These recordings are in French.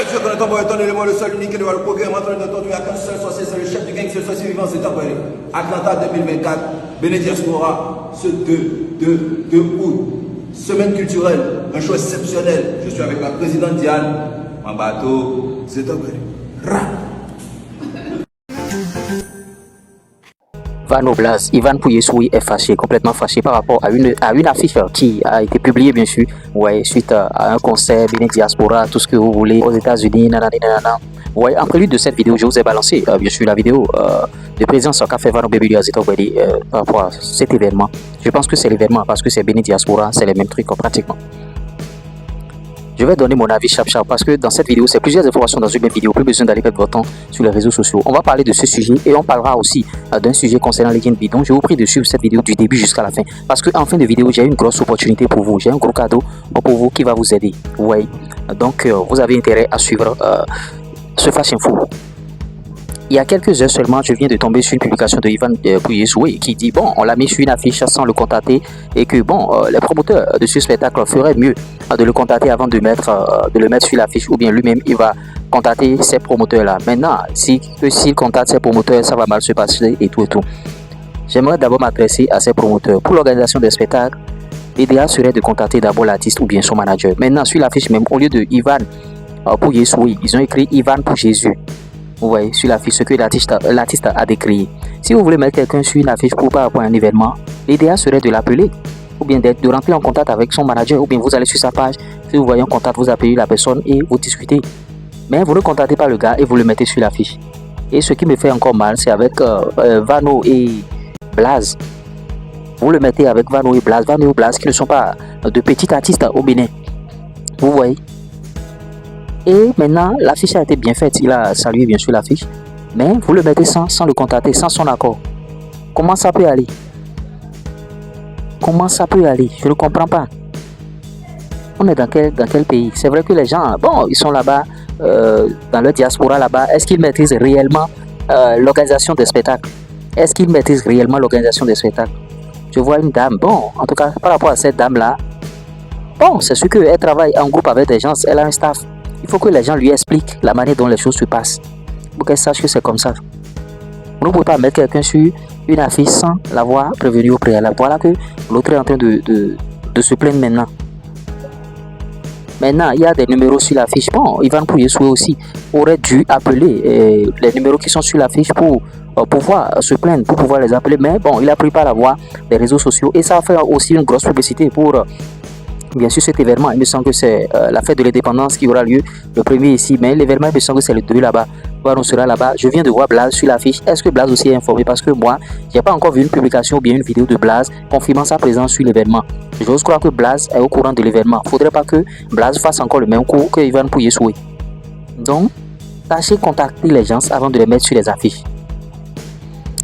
Dieu connaît ton étant l'élément le seul unique et le programme en train d'entendre à qu'un seul sorcier, c'est le chef du gang, c'est le sorcier vivant, c'est envoyé. Atlanta 2024, Béné Diaspora, ce 2 août. Semaine culturelle, un show exceptionnel. Je suis avec la présidente Diane, en bateau, c'est envoyé. Vano Blaze, Ivan Pouyesoui est fâché, complètement fâché par rapport à une affiche qui a été publiée bien sûr, ouais, suite à un concert, Béné Diaspora, tout ce que vous voulez, aux États-Unis, nanana. Ouais, en prélude de cette vidéo, je vous ai balancé bien sûr la vidéo de présence qu'a fait Vano Baby par rapport à cet événement. Je pense que c'est l'événement parce que c'est Béné Diaspora, c'est les mêmes trucs pratiquement. Je vais donner mon avis chap parce que dans cette vidéo, c'est plusieurs informations dans une même vidéo. Plus besoin d'aller perdre votre temps sur les réseaux sociaux. On va parler de ce sujet et on parlera aussi d'un sujet concernant les gains bidons. Je vous prie de suivre cette vidéo du début jusqu'à la fin parce qu'en fin de vidéo, j'ai une grosse opportunité pour vous. J'ai un gros cadeau pour vous qui va vous aider. Ouais. Donc, vous avez intérêt à suivre ce Flash Info. Il y a quelques heures seulement, je viens de tomber sur une publication de Ivan Pouyesoui qui dit bon, on l'a mis sur une affiche sans le contacter et que bon, les promoteurs de ce spectacle feraient mieux de le contacter avant de le mettre sur l'affiche ou bien lui-même il va contacter ces promoteurs là. Maintenant, s'il contacte ces promoteurs, ça va mal se passer et tout. J'aimerais d'abord m'adresser à ces promoteurs. Pour l'organisation des spectacles, l'idéal serait de contacter d'abord l'artiste ou bien son manager. Maintenant, sur l'affiche même, au lieu de Ivan Pouyesoui, ils ont écrit Ivan pour Jésus. Vous voyez sur l'affiche ce que l'artiste a décrit. Si vous voulez mettre quelqu'un sur une affiche pour un événement, l'idéal serait de l'appeler ou bien de rentrer en contact avec son manager ou bien vous allez sur sa page. Si vous voyez un contact, vous appelez la personne et vous discutez. Mais vous ne contactez pas le gars et vous le mettez sur l'affiche. Et ce qui me fait encore mal, c'est avec Vano et Blaze. Vous le mettez avec Vano et Blaze qui ne sont pas de petits artistes au Bénin. Vous voyez. Et maintenant, l'affiche a été bien faite. Il a salué bien sûr l'affiche. Mais vous le mettez sans le contacter, sans son accord. Comment ça peut aller? Comment ça peut aller? Je ne comprends pas. On est dans quel pays? C'est vrai que les gens, bon, ils sont là-bas, dans leur diaspora là-bas. Est-ce qu'ils maîtrisent réellement l'organisation des spectacles? Est-ce qu'ils maîtrisent réellement l'organisation des spectacles? Je vois une dame, bon, en tout cas, par rapport à cette dame-là, bon, c'est sûr qu'elle travaille en groupe avec des gens, elle a un staff. Il faut que les gens lui expliquent la manière dont les choses se passent pour qu'elle sache que c'est comme ça. Vous ne pouvez pas mettre quelqu'un sur une affiche sans l'avoir prévenu au préalable. Voilà que l'autre est en train de se plaindre maintenant. Maintenant, il y a des numéros sur l'affiche. Bon, Ivan Pouyesoui aussi aurait dû appeler les numéros qui sont sur l'affiche pour pouvoir se plaindre, pour pouvoir les appeler. Mais bon, il a pris par la voie des réseaux sociaux et ça va faire aussi une grosse publicité pour... bien sûr cet événement, il me semble que c'est la fête de l'indépendance qui aura lieu le premier ici, mais l'événement il me semble que c'est le 2 là-bas. On sera là-bas. Je viens de voir Blaze sur l'affiche. Est-ce que Blaze aussi est informé? Parce que moi, j'ai pas encore vu une publication ou bien une vidéo de Blaze confirmant sa présence sur l'événement. J'ose croire que Blaze est au courant de l'événement. Faudrait pas que Blaze fasse encore le même coup que Ivan Pouyesoui. Donc, tâchez de contacter les gens avant de les mettre sur les affiches.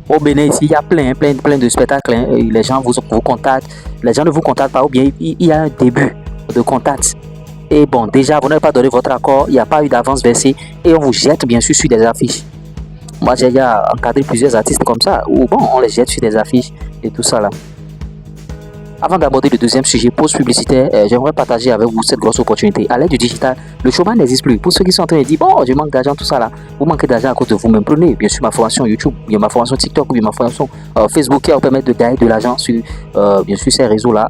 Au Bénin ici, il y a plein de spectacles. Hein. Les gens vous contactent. Les gens ne vous contactent pas ou bien il y a un début de contact. Et bon, déjà, vous n'avez pas donné votre accord. Il n'y a pas eu d'avance versée. Et on vous jette bien sûr sur des affiches. Moi, j'ai déjà encadré plusieurs artistes comme ça. Où bon, on les jette sur des affiches et tout ça là. Avant d'aborder le deuxième sujet, pause publicitaire, j'aimerais partager avec vous cette grosse opportunité. À l'aide du digital, le chômage n'existe plus. Pour ceux qui sont en train de dire, bon, je manque d'argent, tout ça là, vous manquez d'argent à cause de vous-même. Prenez bien sûr ma formation YouTube, bien ma formation TikTok, ou bien ma formation Facebook qui va vous permettre de gagner de l'argent sur bien sûr ces réseaux-là.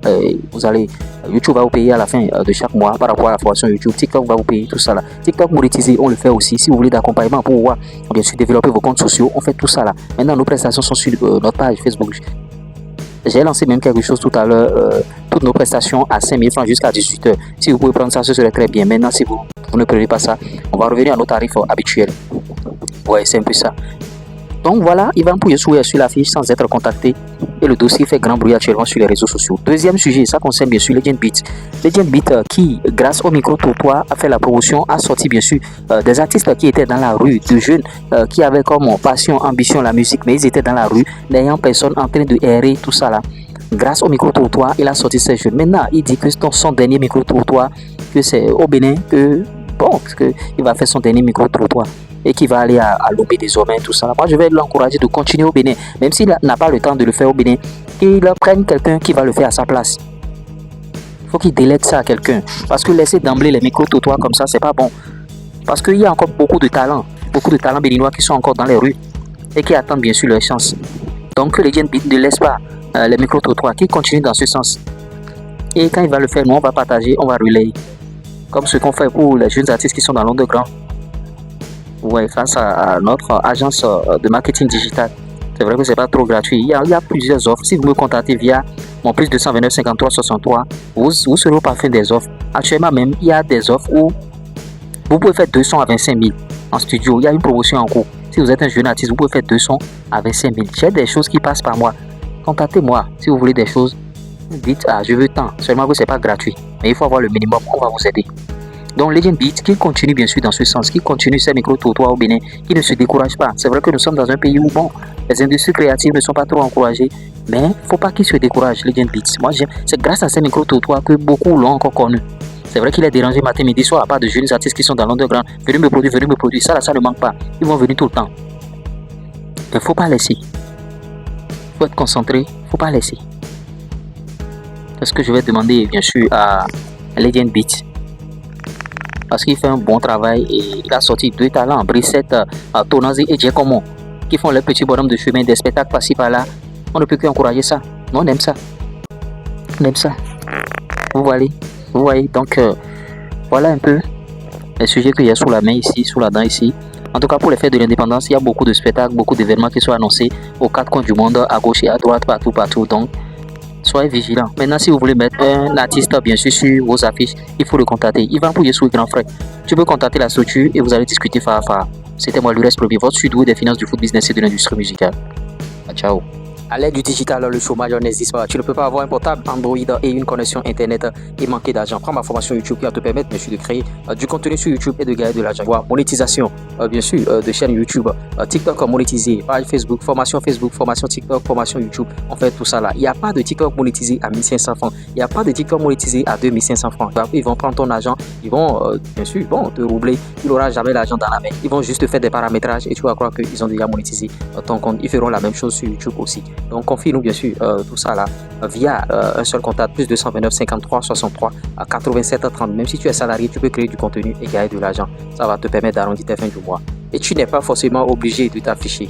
Vous allez, YouTube va vous payer à la fin de chaque mois par rapport à la formation YouTube. TikTok va vous payer tout ça là. TikTok monétisé, on le fait aussi. Si vous voulez d'accompagnement pour pouvoir bien sûr développer vos comptes sociaux, on fait tout ça là. Maintenant, nos prestations sont sur notre page Facebook. J'ai lancé même quelque chose tout à l'heure, toutes nos prestations à 5 000 francs jusqu'à 18 h. Si vous pouvez prendre ça, ce serait très bien. Maintenant, si vous ne prenez pas ça, on va revenir à nos tarifs habituels. Ouais, c'est un peu ça. Donc voilà, Ivan Pouyesoui est sur l'affiche sans être contacté et le dossier fait grand bruit actuellement sur les réseaux sociaux. Deuxième sujet, ça concerne bien sûr Legend Beat. Legend Beat qui, grâce au micro-trottoir, a fait la promotion, a sorti bien sûr des artistes qui étaient dans la rue, de jeunes qui avaient comme passion, ambition la musique, mais ils étaient dans la rue, n'ayant personne en train de errer, tout ça là. Grâce au micro-trottoir, il a sorti ces jeunes. Maintenant, il dit que son dernier micro-trottoir, que c'est au Bénin, que bon, qu'il va faire son dernier micro-trottoir. Et qui va aller à Lomé désormais, tout ça. Moi, je vais l'encourager de continuer au Bénin, même s'il n'a pas le temps de le faire au Bénin, qu'il prenne quelqu'un qui va le faire à sa place. Il faut qu'il délègue ça à quelqu'un, parce que laisser d'emblée les micro-trottoirs comme ça, c'est pas bon. Parce qu'il y a encore beaucoup de talents béninois qui sont encore dans les rues et qui attendent bien sûr leur chance. Donc que Legend Beat ne laisse pas les micro-trottoirs, qui continuent dans ce sens. Et quand il va le faire, nous on va partager, on va relayer. Comme ce qu'on fait pour les jeunes artistes qui sont dans l'underground. Ouais, grâce à notre agence de marketing digital. C'est vrai que c'est pas trop gratuit. Il y a plusieurs offres. Si vous me contactez via mon plus 229 53 63, vous serez au parfum des offres. Actuellement même, il y a des offres où vous pouvez faire 2 sons à 25 000 en studio. Il y a une promotion en cours. Si vous êtes un jeune artiste, vous pouvez faire 2 sons à 25 000. J'ai des choses qui passent par moi. Contactez-moi si vous voulez des choses. Dites, je veux tant. Seulement que c'est pas gratuit. Mais il faut avoir le minimum. On va vous aider. Donc Legend Beat, qui continue bien sûr dans ce sens, qui continue ses micro-trottoirs au Bénin, qui ne se décourage pas. C'est vrai que nous sommes dans un pays où, bon, les industries créatives ne sont pas trop encouragées, mais il ne faut pas qu'ils se découragent, Legend Beat. Moi, c'est grâce à ces micro-trottoirs que beaucoup l'ont encore connu. C'est vrai qu'il est dérangé matin, midi, soir, à part de jeunes artistes qui sont dans l'underground. Venez me produire, ça là, ça ne manque pas. Ils vont venir tout le temps. Il ne faut pas laisser. Il faut être concentré, il ne faut pas laisser. C'est ce que je vais demander, bien sûr, à Legend Beat. Parce qu'il fait un bon travail et il a sorti 2 talents, Brissette, Tonazi et Giacomo, qui font leur petit bonhomme de chemin, des spectacles par-ci par-là. On ne peut qu'encourager ça. Non, on aime ça. On aime ça. Vous voyez. Donc, voilà un peu les sujets qu'il y a sous la main ici, sous la dent ici. En tout cas, pour les fêtes de l'indépendance, il y a beaucoup de spectacles, beaucoup d'événements qui sont annoncés aux 4 coins du monde, à gauche et à droite, partout. Donc, soyez vigilants. Maintenant, si vous voulez mettre un artiste, bien sûr, sur vos affiches, il faut le contacter. Yvan Pouillesou, grand frère. Tu peux contacter la structure et vous allez discuter face à face. C'était moi, Lourdes Premier, votre sud-ouest des finances, du foot business et de l'industrie musicale. Ciao. À l'ère du digital, le chômage n'existe pas. Tu ne peux pas avoir un portable Android et une connexion internet et manquer d'argent. Prends ma formation YouTube qui va te permettre, bien sûr, de créer du contenu sur YouTube et de gagner de l'argent. Monétisation, bien sûr, de chaîne YouTube, TikTok monétisé, page Facebook, formation TikTok, formation YouTube. On fait tout ça là. Il n'y a pas de TikTok monétisé à 1500 francs. Il n'y a pas de TikTok monétisé à 2500 francs. Ils vont prendre ton argent, ils vont, bien sûr, te roubler. Il n'aura jamais l'argent dans la main. Ils vont juste faire des paramétrages et tu vas croire qu'ils ont déjà monétisé ton compte. Ils feront la même chose sur YouTube aussi. Donc confie-nous bien sûr tout ça là via un seul contact, plus 229 53 63 à 87 30. Même si tu es salarié, tu peux créer du contenu et gagner de l'argent. Ça va te permettre d'arrondir tes fins du mois. Et tu n'es pas forcément obligé de t'afficher.